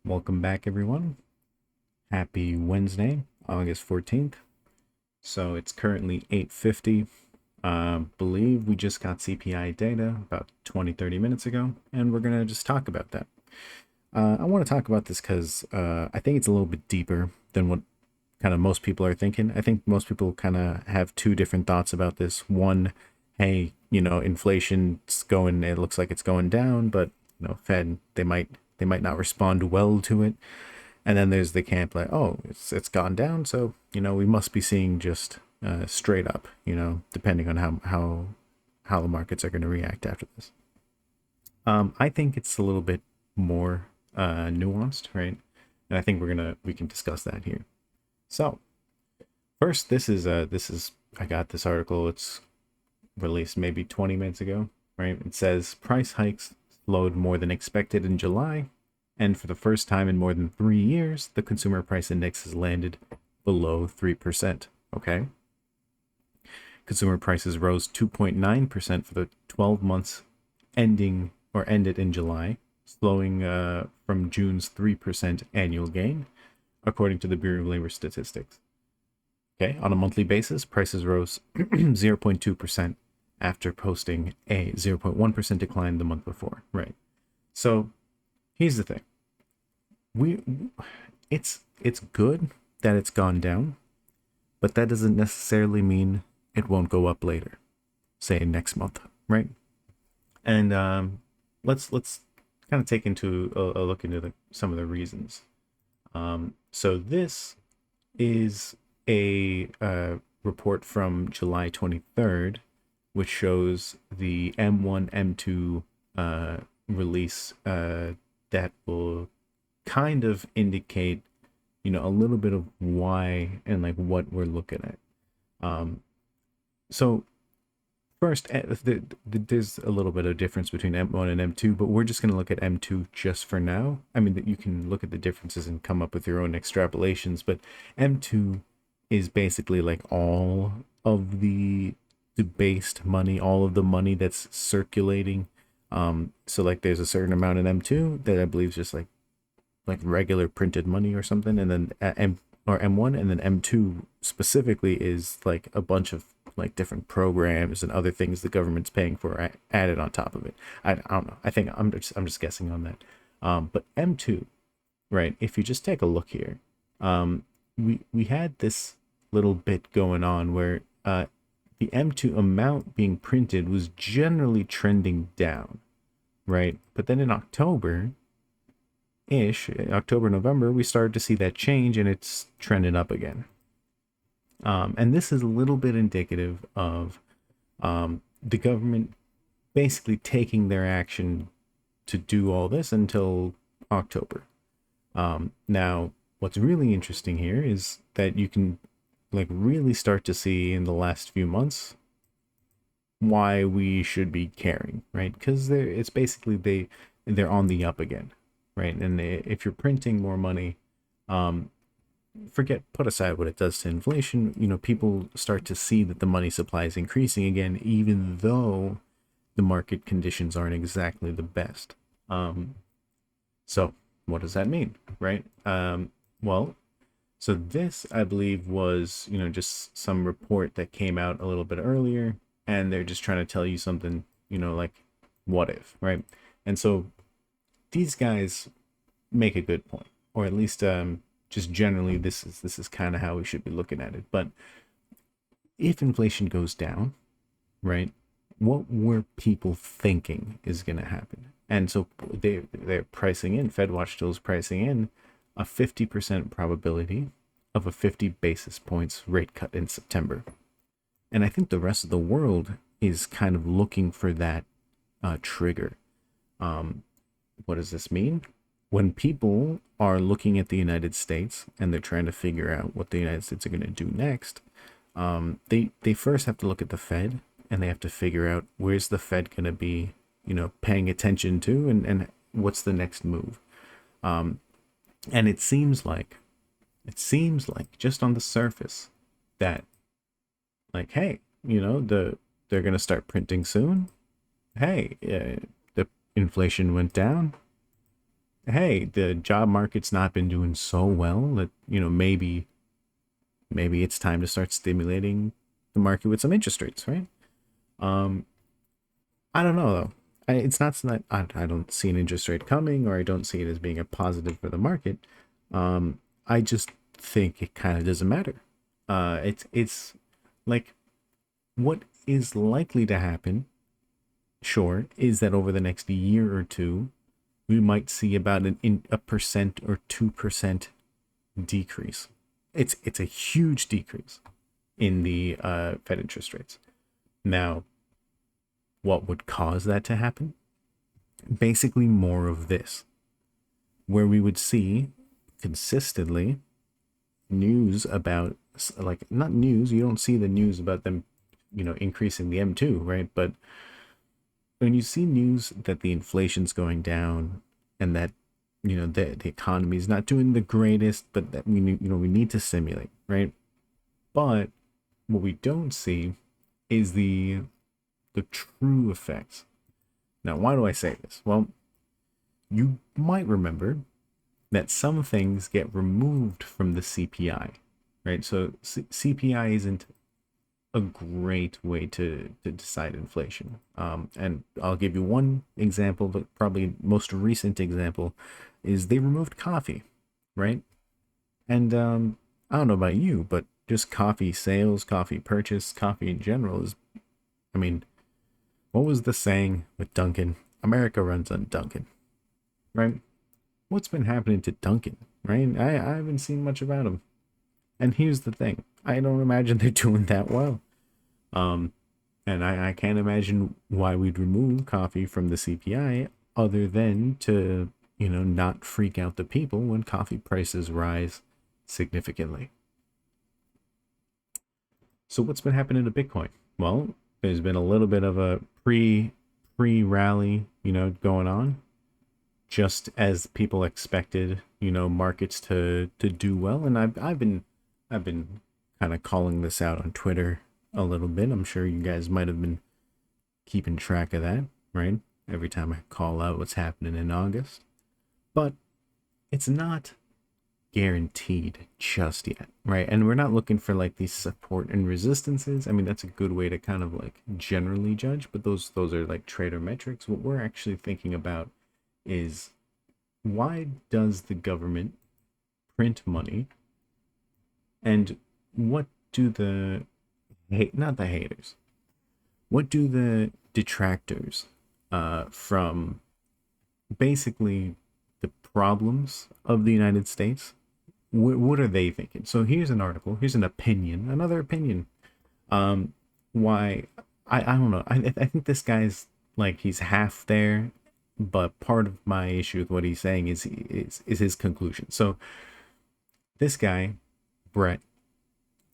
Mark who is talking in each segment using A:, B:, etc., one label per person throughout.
A: Welcome back, everyone. Happy Wednesday, August 14th. So it's currently 8:50. Believe we just got CPI data about 20-30 minutes ago, and we're going to just talk about that. I want to talk about this because I think it's a little bit deeper than what kind of most people are thinking. I think most people kind of have two different thoughts about this. One, hey, inflation's going, it looks like it's going down, but Fed, they might not respond well to it. And then there's the camp like, oh, it's gone down, so we must be seeing just straight up, depending on how the markets are going to react after this. I think it's a little bit more nuanced, right? And I think we can discuss that here. So first, this is I got this article. It's released maybe 20 minutes ago, right? It says price hikes slowed more than expected in July, and for the first time in more than 3 years, the consumer price index has landed below 3%. Okay. Consumer prices rose 2.9% for the 12 months ended in July, slowing from June's 3% annual gain, according to the Bureau of Labor Statistics. Okay, on a monthly basis, prices rose 0.2% after posting a 0.1% decline the month before. Right. So here's the thing. It's good that it's gone down, but that doesn't necessarily mean it won't go up later, say next month, right? And let's kind of take into a look into some of the reasons. So this is a report from July 23rd, which shows the M1, M2 release that will kind of indicate, a little bit of why and like what we're looking at. So first, there's a little bit of difference between M1 and M2, but we're just going to look at M2 just for now. I mean, that you can look at the differences and come up with your own extrapolations, but M2 is basically like all of the debased money, all of the money that's circulating. So like there's a certain amount in M2 that I believe is just like regular printed money or something, and then M1, and then M2 specifically is like a bunch of like different programs and other things the government's paying for added on top of it. I don't know. I think I'm just guessing on that. But M2, right? If you just take a look here, we had this little bit going on where the M2 amount being printed was generally trending down, right? But then in October, November, we started to see that change and it's trending up again. And this is a little bit indicative of the government basically taking their action to do all this until October. Now, what's really interesting here is that you can like really start to see in the last few months why we should be caring, right? Because it's basically they're on the up again, right? And if you're printing more money, put aside what it does to inflation, people start to see that the money supply is increasing again, even though the market conditions aren't exactly the best. So what does that mean, right? Well, so this, I believe, was, just some report that came out a little bit earlier, and they're just trying to tell you something, like what if, right? And so these guys make a good point, or at least just generally this is kind of how we should be looking at it. But if inflation goes down, right, what were people thinking is going to happen? And so they're pricing in, FedWatch Tools pricing in a 50% probability of a 50 basis points rate cut in September. And I think the rest of the world is kind of looking for that trigger. What does this mean? When people are looking at the United States and they're trying to figure out what the United States are going to do next, they first have to look at the Fed, and they have to figure out where's the Fed going to be, paying attention to, and what's the next move. And it seems like just on the surface that, like, hey, they're going to start printing soon. Hey, the inflation went down. hey, the job market's not been doing so well that, maybe it's time to start stimulating the market with some interest rates, right? Um, I don't know though. It's not so that I don't see an interest rate coming, or I don't see it as being a positive for the market. I just think it kind of doesn't matter. It's like what is likely to happen, sure, is that over the next year or two, we might see about a percent or 2% decrease. It's a huge decrease in the Fed interest rates. Now, what would cause that to happen? Basically, more of this, where we would see consistently news about, like, not news, you don't see the news about them, increasing the M2, right? But when you see news that the inflation's going down and that, the economy is not doing the greatest, but that we need to stimulate, right? But what we don't see is the true effects. Now, why do I say this? Well, you might remember that some things get removed from the CPI, right? So CPI isn't a great way to decide inflation. And I'll give you one example, but probably most recent example is they removed coffee, right? And I don't know about you, but just coffee sales, coffee purchase, coffee in general is, I mean, what was the saying with Dunkin'? America runs on Dunkin', right? What's been happening to Dunkin', right? I haven't seen much about him. And here's the thing, I don't imagine they're doing that well. Um, and I can't imagine why we'd remove coffee from the CPI other than to, not freak out the people when coffee prices rise significantly. So what's been happening to Bitcoin? Well, there's been a little bit of a pre rally, going on, just as people expected, markets to do well. And I've been kind of calling this out on Twitter a little bit. I'm sure you guys might have been keeping track of that, right? Every time I call out what's happening in August. But it's not guaranteed just yet, right? And we're not looking for like these support and resistances. I mean, that's a good way to kind of like generally judge, but those are like trader metrics. What we're actually thinking about is, why does the government print money, and what do the not the haters, what do the detractors from basically the problems of the United States, what are they thinking? So here's an article, here's an opinion, another opinion. Why, I don't know. I think this guy's like, he's half there, but part of my issue with what he's saying is his conclusion. So this guy, Brett,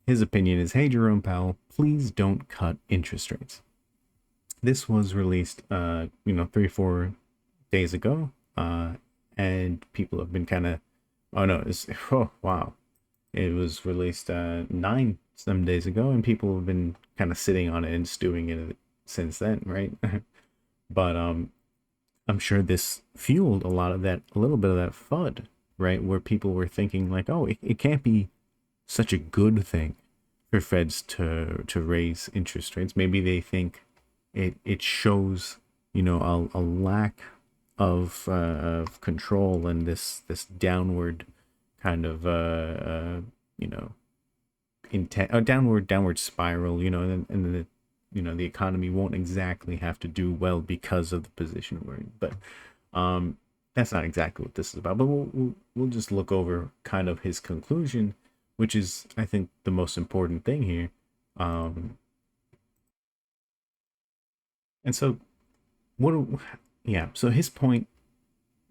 A: his opinion is, hey, Jerome Powell, please don't cut interest rates. This was released, 3 or 4 days ago, and people have been kind of, oh no, oh wow, it was released 9 some days ago, and people have been kind of sitting on it and stewing in it since then, right? But I'm sure this fueled a lot of that, a little bit of that FUD, right? Where people were thinking like, oh, it can't be such a good thing for feds to raise interest rates. Maybe they think it shows, a lack of control, and this downward kind of you know intent, a downward spiral, and the, the economy won't exactly have to do well because of the position we're in. But that's not exactly what this is about. But we'll just look over kind of his conclusion, which is, I think, the most important thing here. And so yeah, so his point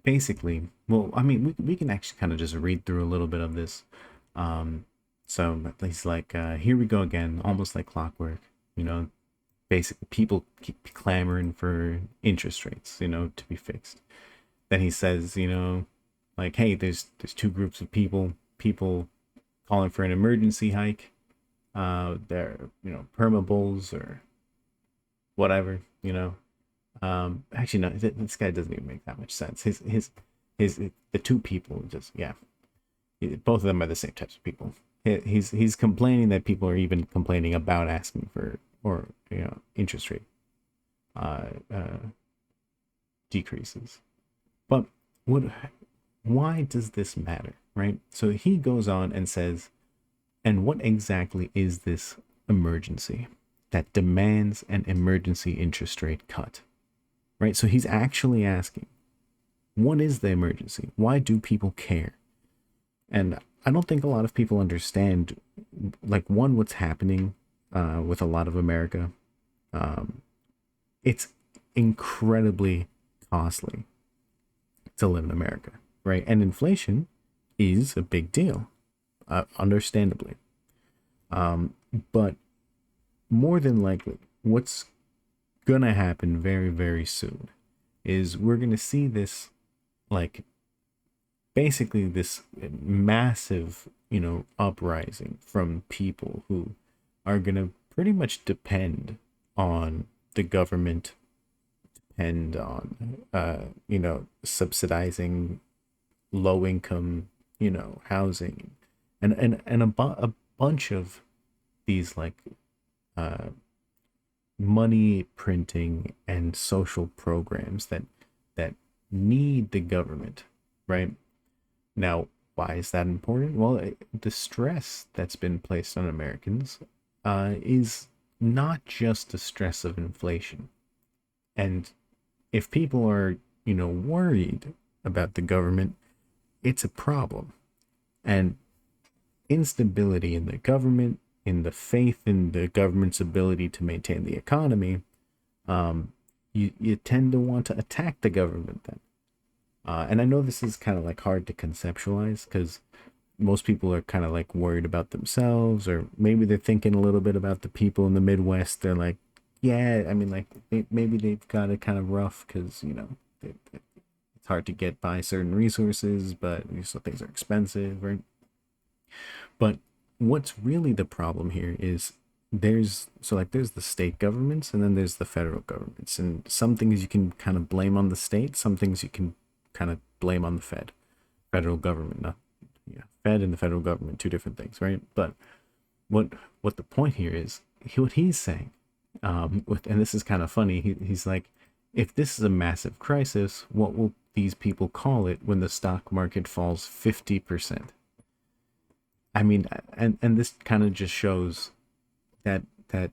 A: basically, well, I mean, we can actually kind of just read through a little bit of this. So he's like, here we go again, almost like clockwork, basically people keep clamoring for interest rates, to be fixed. Then he says, like, hey, there's two groups of people calling for an emergency hike. They're, perma bulls or whatever, Actually, no, this guy doesn't even make that much sense. His the two people just, yeah, both of them are the same types of people. He's complaining that people are even complaining about asking for, or interest rate uh, uh, decreases. But what? Why does this matter, right? So he goes on and says, and what exactly is this emergency that demands an emergency interest rate cut, right? So he's actually asking, what is the emergency? Why do people care? And I don't think a lot of people understand, like, one, what's happening with a lot of America. It's incredibly costly to live in America, right? And inflation is a big deal, understandably. But more than likely, what's gonna happen very, very soon is we're gonna see this, like, basically this massive, uprising from people who are gonna pretty much depend on the government, depend on, subsidizing low income, housing, and a bunch of these, like, money printing and social programs that need the government, right? Now, why is that important? Well, the stress that's been placed on Americans is not just the stress of inflation. And if people are, worried about the government, it's a problem. And instability in the government, in the faith in the government's ability to maintain the economy, you tend to want to attack the government then. And I know this is kind of like hard to conceptualize because most people are kind of like worried about themselves, or maybe they're thinking a little bit about the people in the Midwest. They're like, yeah, I mean, like, maybe they've got it kind of rough because, it's hard to get by certain resources, but so things are expensive, right? But what's really the problem here is there's the state governments and then there's the federal governments, and some things you can kind of blame on the state, some things you can kind of blame on the federal government. Not, Fed and the federal government, two different things, right? But what the point here is, what he's saying, and this is kind of funny, he's like, if this is a massive crisis, what will these people call it when the stock market falls 50%? I mean, and this kind of just shows that the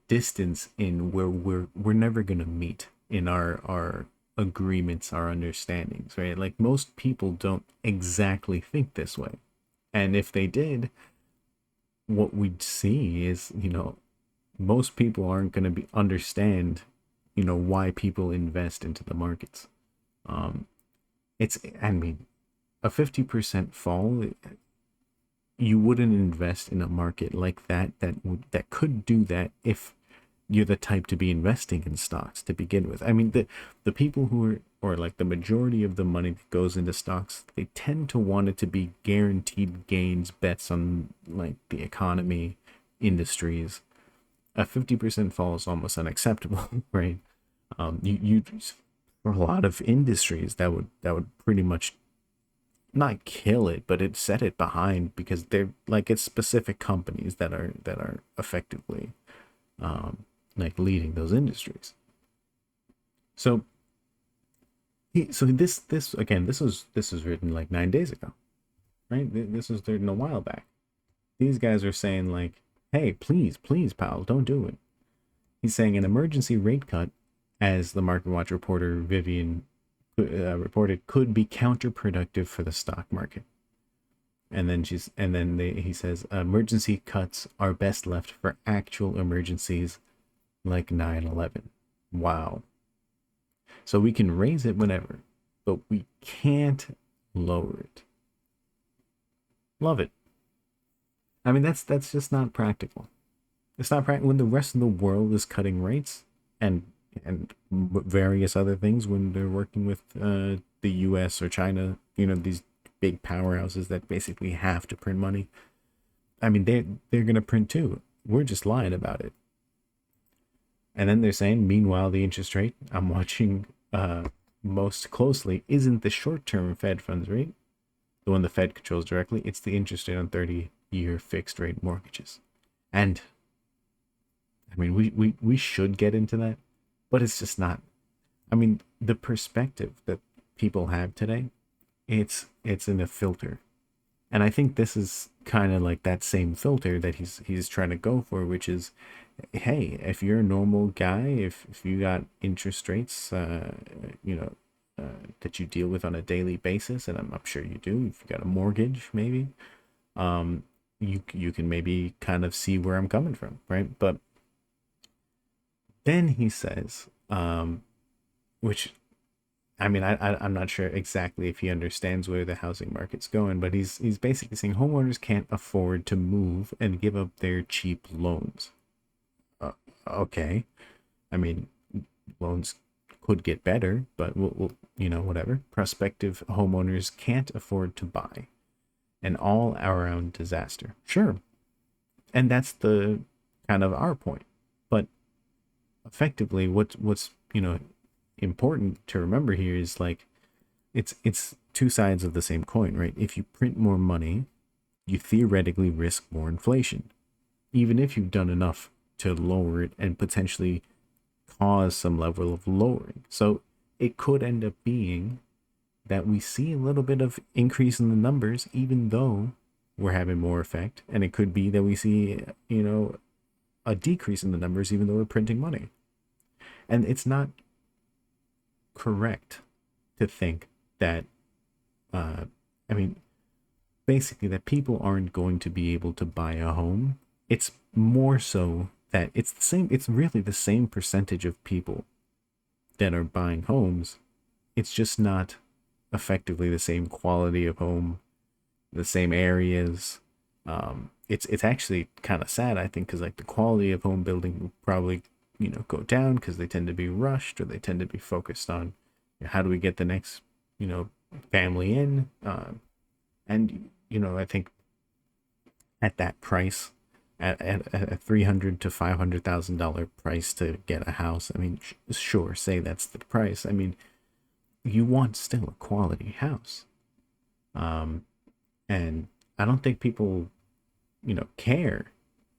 A: distance in where we're never gonna meet in our agreements, our understandings, right? Like, most people don't exactly think this way, and if they did, what we'd see is, most people aren't going to be understand, why people invest into the markets. It's, I mean, a 50% fall, you wouldn't invest in a market like that could do that if you're the type to be investing in stocks to begin with. I mean, the people who are, or like the majority of the money that goes into stocks, they tend to want it to be guaranteed gains, bets on, like, the economy, industries. A 50% fall is almost unacceptable, right? You for a lot of industries that would pretty much not kill it, but it set it behind, because they're like, it's specific companies that are effectively like leading those industries. So this again, this was written like 9 days ago, right? This was written a while back. These guys are saying, like, hey, please, pal, don't do it. He's saying an emergency rate cut, as the Market Watch reporter Vivian reported, could be counterproductive for the stock market. And then he says emergency cuts are best left for actual emergencies like 9/11. Wow. So we can raise it whenever, but we can't lower it. Love it. I mean, that's just not practical. It's not practical when the rest of the world is cutting rates, and various other things, when they're working with the U.S. or China, these big powerhouses that basically have to print money. I mean, they're gonna print too. We're just lying about it. And then they're saying, meanwhile, the interest rate. I'm watching most closely isn't the short-term Fed funds rate, the one the Fed controls directly. It's the interest rate on 30-year fixed rate mortgages. And I mean, we should get into that, but it's just not. I mean, the perspective that people have today, it's in a filter. And I think this is kind of like that same filter that he's trying to go for, which is, hey, if you're a normal guy, if you got interest rates, you know, that you deal with on a daily basis, and I'm sure you do, if you got a mortgage, maybe, you can maybe kind of see where I'm coming from, right? But then he says, which I mean, I'm not sure exactly if he understands where the housing market's going, but he's basically saying homeowners can't afford to move and give up their cheap loans. Okay, I mean, loans could get better, but we'll you know, whatever. Prospective homeowners can't afford to buy, an all-around disaster. Sure, and that's the kind of our point. But effectively, what's you know, important to remember here is like it's two sides of the same coin, right? If you print more money, you theoretically risk more inflation, even if you've done enough to lower it and potentially cause some level of lowering. So it could end up being that we see a little bit of increase in the numbers, even though we're having more effect. And it could be that we see, you know, a decrease in the numbers, even though we're printing money. And it's not correct to think that, I mean, basically that people aren't going to be able to buy a home. It's more so that it's really the same percentage of people that are buying homes. It's just not effectively the same quality of home, the same areas. It's actually kind of sad, I think, because like the quality of home building will probably, you know, go down because they tend to be rushed, or they tend to be focused on, you know, how do we get the next, you know, family in. And you know, I think at that price, at a $300,000 to $500,000 price to get a house, I mean, sure, say that's the price. I mean, you want still a quality house. And I don't think people, you know, care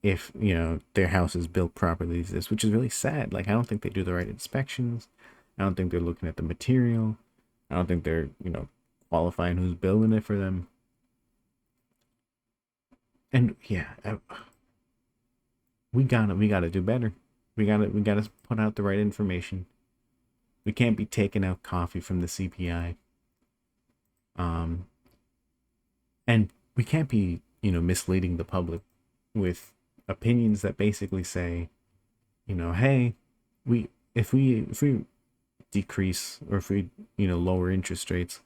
A: if, you know, their house is built properly, this, which is really sad. Like, I don't think they do the right inspections. I don't think they're looking at the material. I don't think they're, you know, qualifying who's building it for them. And yeah, we gotta do better. We gotta put out the right information. We can't be taking out coffee from the CPI. Um, and we can't be, you know, misleading the public with opinions that basically say, you know, hey, if we decrease, or if we, you know, lower interest rates,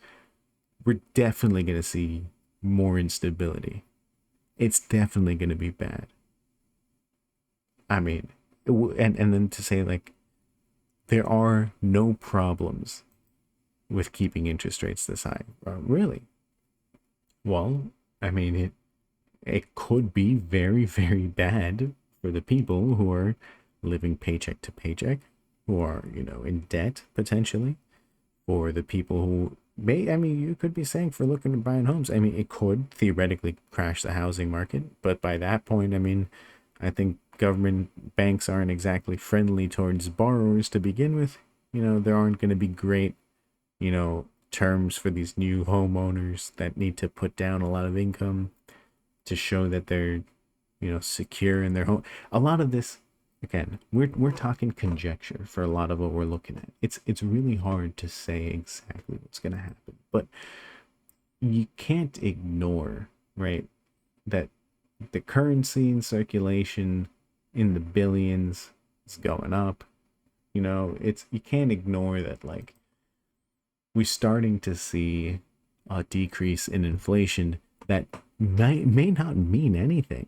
A: we're definitely going to see more instability. It's definitely going to be bad. I mean, and then to say like there are no problems with keeping interest rates this high. Really? Well, I mean, it could be very, very bad for the people who are living paycheck to paycheck, who are, you know, in debt potentially, for the people who may, I mean, you could be saying for looking to buying homes. I mean, it could theoretically crash the housing market, but by that point, I mean, I think government banks aren't exactly friendly towards borrowers to begin with. You know, there aren't going to be great, you know, terms for these new homeowners that need to put down a lot of income to show that they're, you know, secure in their home. A lot of this, again, we're talking conjecture for a lot of what we're looking at. It's really hard to say exactly what's going to happen, but you can't ignore, right, that the currency in circulation in the billions is going up. You know, it's, you can't ignore that, like, we're starting to see a decrease in inflation that may not mean anything,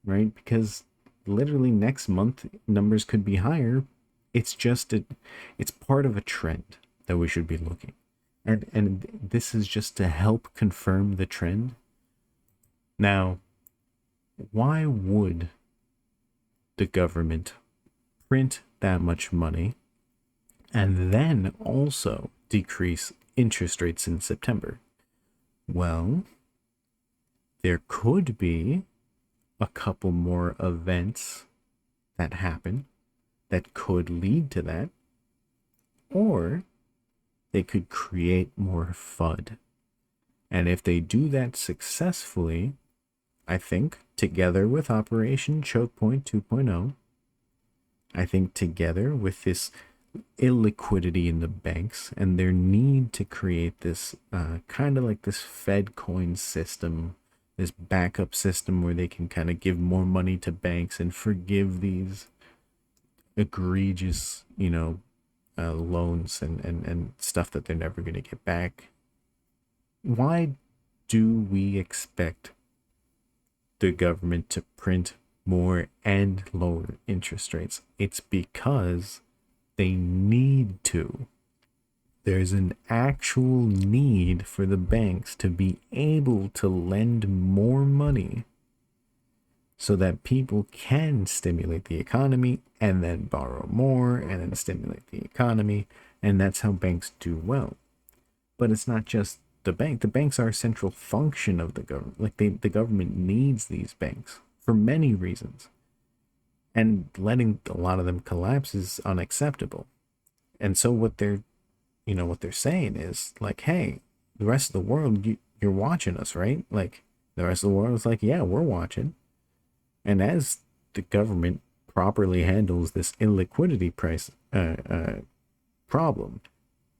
A: right? Because literally next month numbers could be higher. It's just it's part of a trend that we should be looking. And this is just to help confirm the trend. Now, why would the government print that much money and then also decrease interest rates in September? Well, there could be a couple more events that happen that could lead to that, or they could create more FUD. And if they do that successfully, I think together with Operation Choke Point 2.0, I think together with this illiquidity in the banks and their need to create this kind of like this Fed coin system, this backup system where they can kind of give more money to banks and forgive these egregious, loans and stuff that they're never going to get back. Why do we expect the government to print more and lower interest rates? It's because they need to. There's an actual need for the banks to be able to lend more money so that people can stimulate the economy and then borrow more and then stimulate the economy. And that's how banks do well. But it's not just the bank. The banks are a central function of the government. Like the government needs these banks for many reasons. And letting a lot of them collapse is unacceptable. And so what they're saying is like, hey, the rest of the world, you're watching us, right? Like the rest of the world is like, yeah, we're watching. And as the government properly handles this illiquidity problem,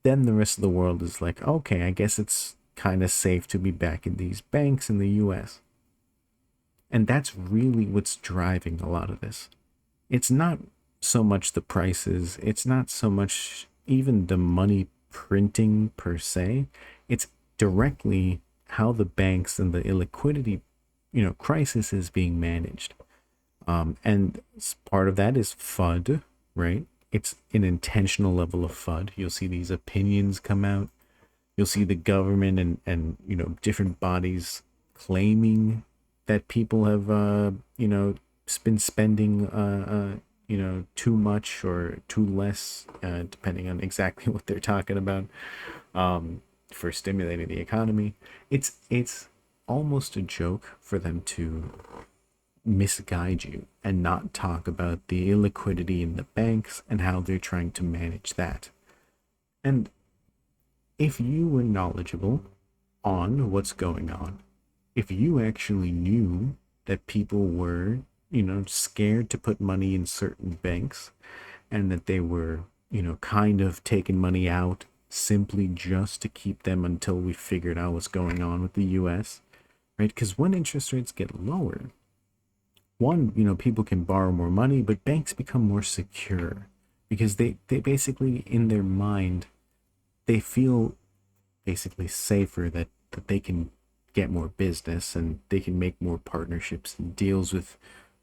A: then the rest of the world is like, okay, I guess it's kind of safe to be back in these banks in the US. And that's really what's driving a lot of this. It's not so much the prices, it's not so much even the money printing per se. It's directly how the banks and the illiquidity, crisis is being managed. And part of that is FUD, right? It's an intentional level of FUD. You'll see these opinions come out. You'll see the government and different bodies claiming that people have, been spending, too much or too less, depending on exactly what they're talking about, for stimulating the economy. It's almost a joke for them to misguide you and not talk about the illiquidity in the banks and how they're trying to manage that. And if you were knowledgeable on what's going on, if you actually knew that people were, scared to put money in certain banks and that they were, kind of taking money out simply just to keep them until we figured out what's going on with the US, right? Because when interest rates get lower, one, people can borrow more money, but banks become more secure because they basically, in their mind, they feel basically safer that they can get more business and they can make more partnerships and deals with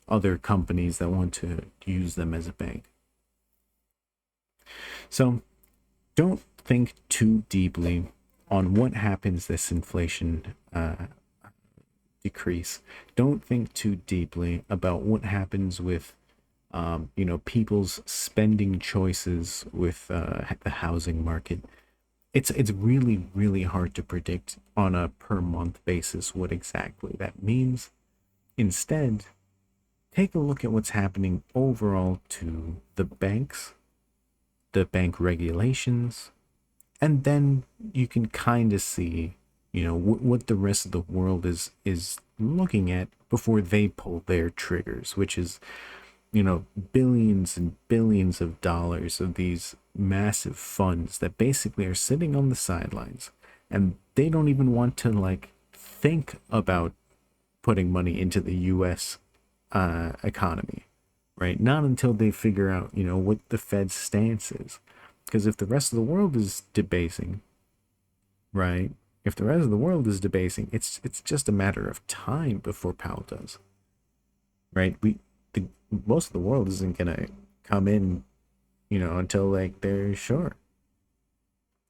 A: other companies that want to use them as a bank. So don't think too deeply on what happens this inflation decrease. Don't think too deeply about what happens with people's spending choices with the housing market. It's really, really hard to predict on a per month basis what exactly that means. Instead, take a look at what's happening overall to the banks, the bank regulations, and then you can kind of see, what the rest of the world is looking at before they pull their triggers, which is, billions and billions of dollars of these massive funds that basically are sitting on the sidelines, and they don't even want to think about putting money into the US economy, right? Not until they figure out, what the Fed's stance is. Because if the rest of the world is debasing, right? If the rest of the world is debasing, it's just a matter of time before Powell does, right? Most of the world isn't gonna come in, until they're sure.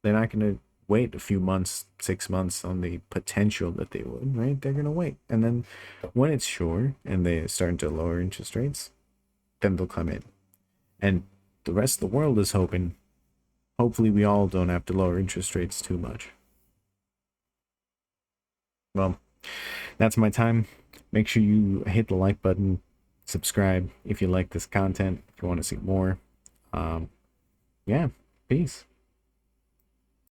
A: They're not gonna wait a few months, 6 months on the potential that they would, right? They're gonna wait, and then when it's sure and they're starting to lower interest rates, then they'll come in, and the rest of the world is hoping hopefully we all don't have to lower interest rates too much. Well, that's my time. Make sure you hit the like button, subscribe if you like this content, if you want to see more. Yeah, peace.